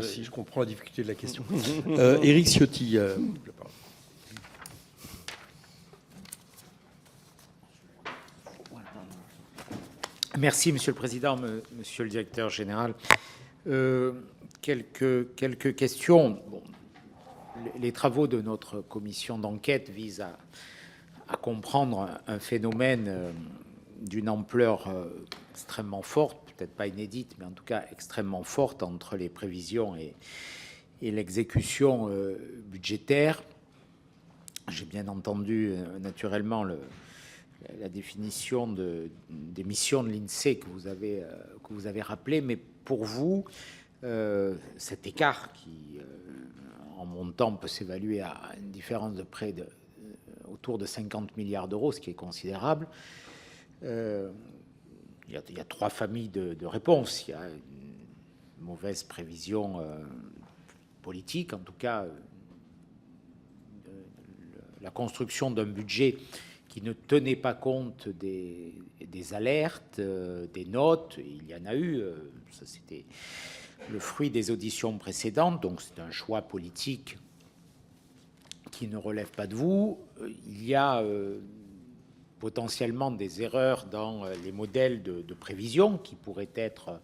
Merci. Je comprends la difficulté de la question. Éric Ciotti. La parole. Merci, Monsieur le Président, Monsieur le Directeur Général. Quelques questions. Bon, les travaux de notre commission d'enquête visent à comprendre un phénomène d'une ampleur extrêmement forte, peut-être pas inédite, mais en tout cas extrêmement forte entre les prévisions et l'exécution budgétaire. J'ai bien entendu naturellement la définition des missions de l'INSEE que vous avez rappelé, mais pour vous, cet écart qui, en montant, peut s'évaluer à une différence de près autour de 50 milliards d'euros, ce qui est considérable. Il y a trois familles de réponses. Il y a une mauvaise prévision politique, en tout cas, la construction d'un budget qui ne tenait pas compte des alertes, des notes. Il y en a eu, ça c'était le fruit des auditions précédentes, donc c'est un choix politique qui ne relève pas de vous. Il y a potentiellement des erreurs dans les modèles de prévision qui pourraient être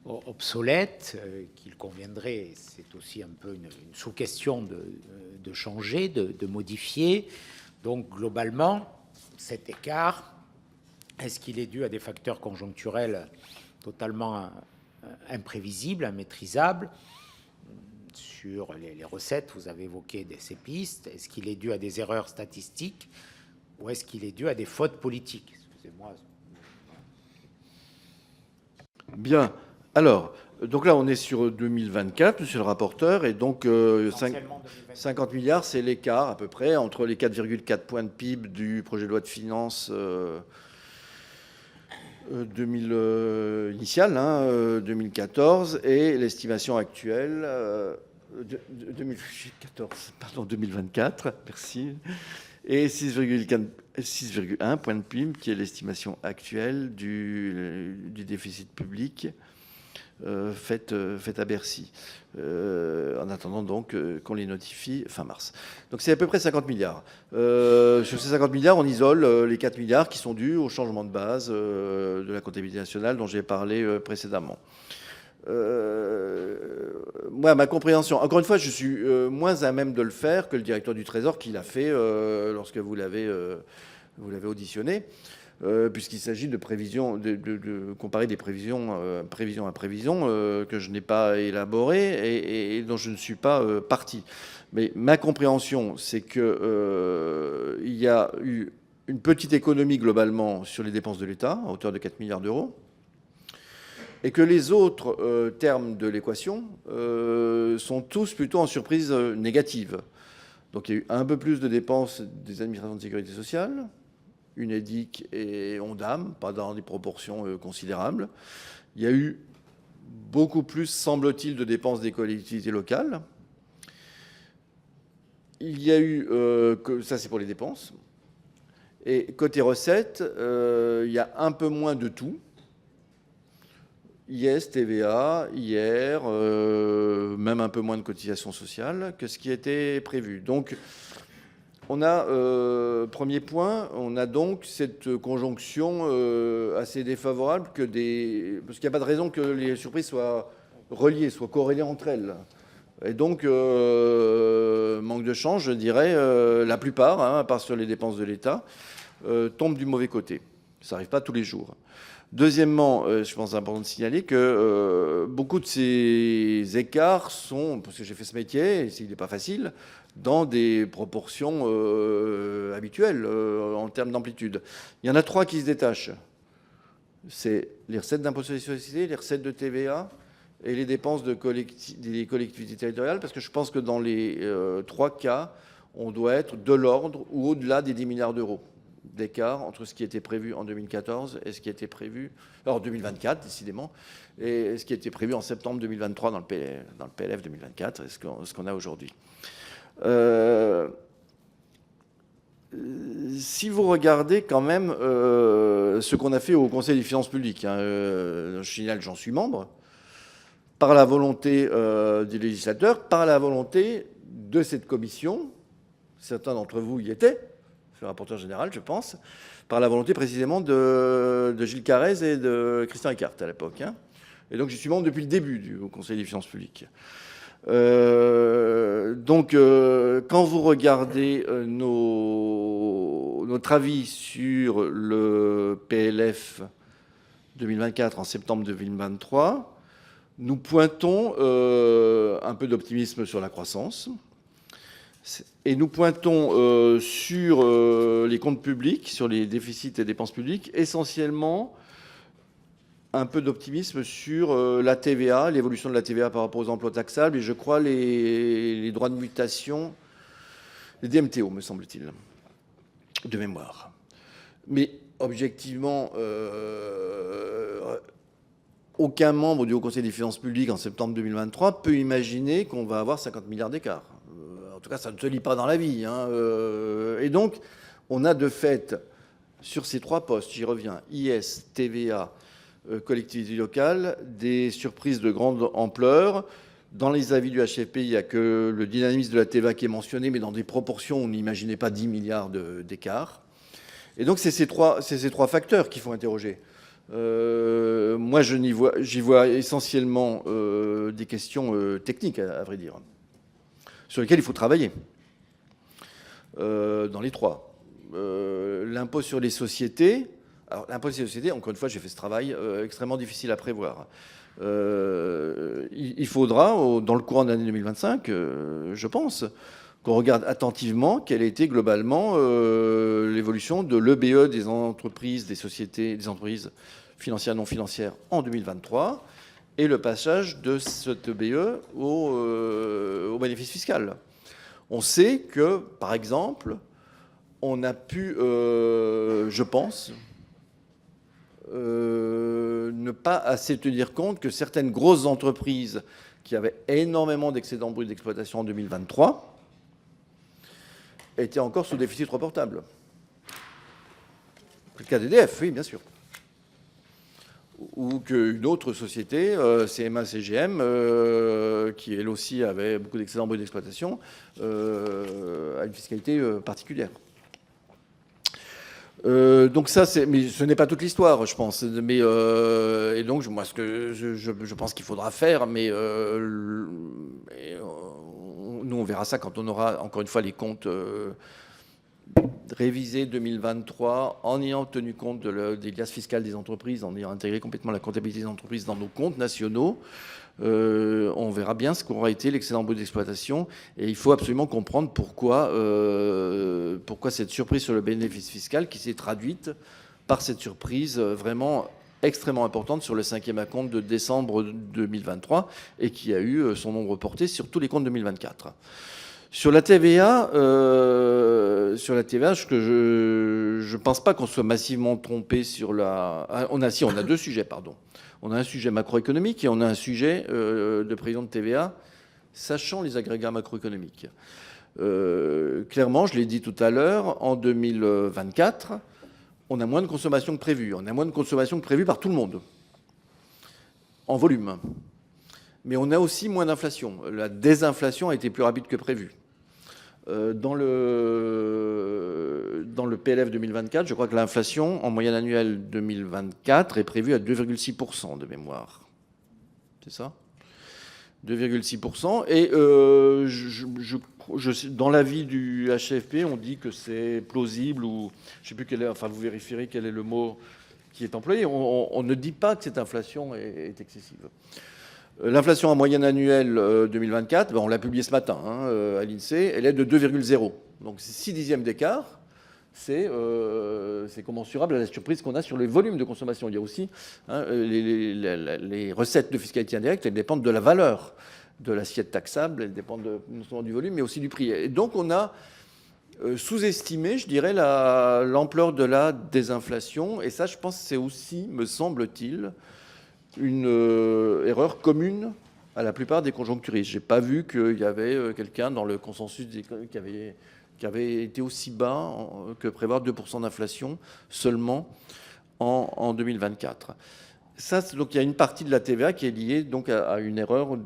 obsolètes, qu'il conviendrait, c'est aussi un peu une sous-question de changer, de modifier. Donc globalement, cet écart, est-ce qu'il est dû à des facteurs conjoncturels totalement imprévisibles, immaîtrisables? Sur les recettes, vous avez évoqué ces pistes. Est-ce qu'il est dû à des erreurs statistiques ou est-ce qu'il est dû à des fautes politiques? Excusez-moi. Bien. Alors, donc là, on est sur 2024, monsieur le rapporteur, et donc 50 milliards, c'est l'écart à peu près entre les 4,4 points de PIB du projet de loi de finances initial, 2014, et l'estimation actuelle 2024, merci, et 6,1 points de PIB, qui est l'estimation actuelle du déficit public faite à Bercy, en attendant donc qu'on les notifie fin mars. Donc c'est à peu près 50 milliards. Sur ces 50 milliards, on isole les 4 milliards qui sont dus au changement de base de la comptabilité nationale dont j'ai parlé précédemment. Moi, ma compréhension, encore une fois, je suis moins à même de le faire que le directeur du Trésor qui l'a fait lorsque vous l'avez auditionné. Puisqu'il s'agit de prévisions, de comparer des prévisions, prévision à prévision, que je n'ai pas élaborées et dont je ne suis pas partie. Mais ma compréhension, c'est que il y a eu une petite économie globalement sur les dépenses de l'État, à hauteur de 4 milliards d'euros, et que les autres termes de l'équation sont tous plutôt en surprise négative. Donc il y a eu un peu plus de dépenses des administrations de sécurité sociale, UNEDIC et ONDAM, pas dans des proportions considérables. Il y a eu beaucoup plus, semble-t-il, de dépenses des collectivités locales. Il y a eu, ça c'est pour les dépenses, et côté recettes, il y a un peu moins de tout. IS, TVA, IR, même un peu moins de cotisations sociales que ce qui était prévu. Donc, on a, premier point, on a donc cette conjonction assez défavorable parce qu'il n'y a pas de raison que les surprises soient reliées, soient corrélées entre elles. Et donc, manque de chance, je dirais, la plupart, à part sur les dépenses de l'État, tombent du mauvais côté. Ça n'arrive pas tous les jours. Deuxièmement, je pense important de signaler que beaucoup de ces écarts sont, parce que j'ai fait ce métier, et il n'est pas facile, dans des proportions habituelles en termes d'amplitude. Il y en a trois qui se détachent. C'est les recettes d'impôt sur les sociétés, les recettes de TVA et les dépenses des collectivités territoriales, parce que je pense que dans les trois cas, on doit être de l'ordre ou au-delà des 10 milliards d'euros d'écart entre ce qui était prévu en 2014 et ce qui était prévu, en 2024 décidément, et ce qui était prévu en septembre 2023 dans le PLF 2024 et ce qu'on a aujourd'hui. Si vous regardez quand même ce qu'on a fait au Conseil des finances publiques, je signale, j'en suis membre, par la volonté des législateurs, par la volonté de cette commission. Certains d'entre vous y étaient, le rapporteur général, je pense, par la volonté précisément de Gilles Carrez et de Christian Eckart à l'époque. Hein. Et donc j'y suis membre depuis le début du Conseil des finances publiques. Donc quand vous regardez notre avis sur le PLF 2024 en septembre 2023, nous pointons un peu d'optimisme sur la croissance. Et nous pointons sur les comptes publics, sur les déficits et dépenses publiques, essentiellement un peu d'optimisme sur la TVA, l'évolution de la TVA par rapport aux emplois taxables, et je crois les droits de mutation, les DMTO, me semble-t-il, de mémoire. Mais objectivement, aucun membre du Haut Conseil des finances publiques en septembre 2023 peut imaginer qu'on va avoir 50 milliards d'écart. En tout cas, ça ne se lit pas dans la vie. Hein. Et donc, on a de fait, sur ces trois postes, j'y reviens, IS, TVA, collectivités locales, des surprises de grande ampleur. Dans les avis du HFP, il n'y a que le dynamisme de la TVA qui est mentionné, mais dans des proportions où on n'imaginait pas 10 milliards d'écart. Et donc, c'est ces trois facteurs qu'il faut interroger. Moi, j'y vois essentiellement des questions techniques, à vrai dire, sur lesquels il faut travailler, dans les trois. L'impôt sur les sociétés. Alors, l'impôt sur les sociétés, encore une fois, j'ai fait ce travail extrêmement difficile à prévoir. Il faudra, dans le courant de l'année 2025, je pense, qu'on regarde attentivement quelle a été globalement l'évolution de l'EBE des entreprises, des sociétés, des entreprises financières non financières en 2023, et le passage de cette EBE au bénéfice fiscal. On sait que, par exemple, on a pu, je pense, ne pas assez tenir compte que certaines grosses entreprises qui avaient énormément d'excédents bruts d'exploitation en 2023 étaient encore sous déficit reportable. Le cas d'EDF, oui, bien sûr. Ou qu'une autre société, CMA-CGM, qui elle aussi avait beaucoup d'excédents bruts d'exploitation, a une fiscalité particulière. Donc ça, mais ce n'est pas toute l'histoire, je pense. Mais, et donc, moi, ce que je pense qu'il faudra faire, mais nous, on verra ça quand on aura, encore une fois, les comptes révisés 2023, en ayant tenu compte des liasses fiscales des entreprises, en ayant intégré complètement la comptabilité des entreprises dans nos comptes nationaux. On verra bien ce qu'aura été l'excédent brut d'exploitation. Et il faut absolument comprendre pourquoi cette surprise sur le bénéfice fiscal qui s'est traduite par cette surprise vraiment extrêmement importante sur le 5e acompte de décembre 2023 et qui a eu son nombre porté sur tous les comptes 2024. Sur la TVA, je ne pense pas qu'on soit massivement trompé sur la... On a deux sujets, pardon. On a un sujet macroéconomique et on a un sujet de prévision de TVA, sachant les agrégats macroéconomiques. Clairement, je l'ai dit tout à l'heure, en 2024, on a moins de consommation que prévu. On a moins de consommation que prévu par tout le monde, en volume. Mais on a aussi moins d'inflation. La désinflation a été plus rapide que prévu. Dans le PLF 2024, je crois que l'inflation en moyenne annuelle 2024 est prévue à 2,6% de mémoire. C'est ça ? 2,6%. Et dans l'avis du HFP, on dit que c'est plausible ou je ne sais plus enfin vous vérifierez quel est le mot qui est employé. On ne dit pas que cette inflation est excessive. L'inflation en moyenne annuelle 2024, on l'a publié ce matin à l'INSEE, elle est de 2,0. Donc c'est 6 dixièmes d'écart. C'est commensurable à la surprise qu'on a sur les volumes de consommation. Il y a aussi les recettes de fiscalité indirecte, elles dépendent de la valeur de l'assiette taxable, elles dépendent non seulement du volume, mais aussi du prix. Et donc on a sous-estimé, je dirais, l'ampleur de la désinflation. Et ça, je pense, c'est aussi, me semble-t-il, une erreur commune à la plupart des conjoncturistes. Je n'ai pas vu qu'il y avait quelqu'un dans le consensus qui avait été aussi bas que prévoir 2% d'inflation seulement en 2024. Ça, donc il y a une partie de la TVA qui est liée donc à une erreur,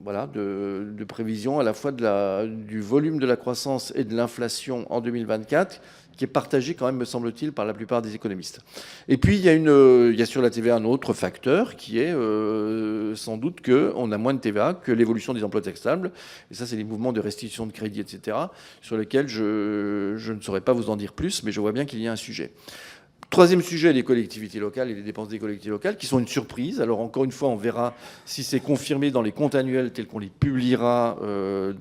voilà, de prévision à la fois du volume de la croissance et de l'inflation en 2024, qui est partagée quand même, me semble-t-il, par la plupart des économistes. Et puis, il y a sur la TVA un autre facteur qui est sans doute qu'on a moins de TVA que l'évolution des emplois taxables. Et ça, c'est les mouvements de restitution de crédit, etc., sur lesquels je ne saurais pas vous en dire plus, mais je vois bien qu'il y a un sujet. Troisième sujet, les collectivités locales et les dépenses des collectivités locales, qui sont une surprise. Alors encore une fois, on verra si c'est confirmé dans les comptes annuels tels qu'on les publiera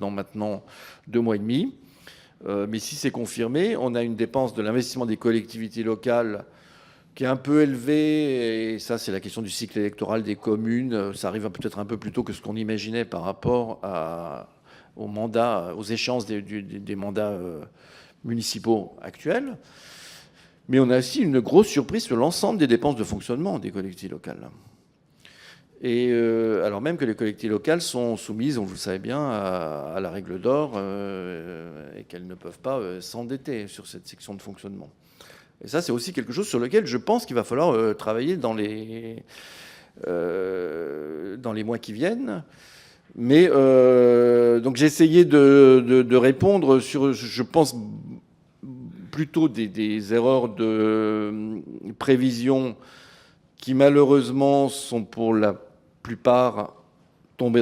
dans maintenant 2 mois et demi. Mais si c'est confirmé, on a une dépense de l'investissement des collectivités locales qui est un peu élevée. Et ça, c'est la question du cycle électoral des communes. Ça arrive peut-être un peu plus tôt que ce qu'on imaginait par rapport aux mandats, aux échéances des mandats municipaux actuels. Mais on a aussi une grosse surprise sur l'ensemble des dépenses de fonctionnement des collectivités locales. Et alors même que les collectivités locales sont soumises, vous le savez bien, à la règle d'or et qu'elles ne peuvent pas s'endetter sur cette section de fonctionnement. Et ça, c'est aussi quelque chose sur lequel je pense qu'il va falloir travailler dans les mois qui viennent. Mais donc j'ai essayé de répondre sur, je pense, plutôt des erreurs de prévision qui malheureusement sont pour la plupart tombées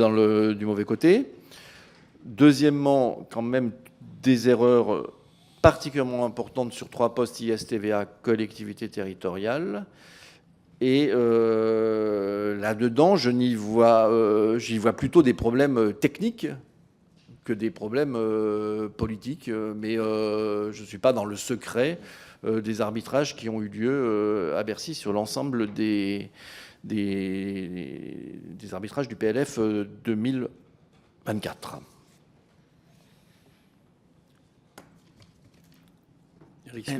du mauvais côté. Deuxièmement, quand même des erreurs particulièrement importantes sur 3 postes IS-TVA, collectivité territoriale. Et là-dedans, j'y vois plutôt des problèmes techniques que des problèmes politiques, mais je ne suis pas dans le secret des arbitrages qui ont eu lieu à Bercy sur l'ensemble des arbitrages du PLF 2024. Merci.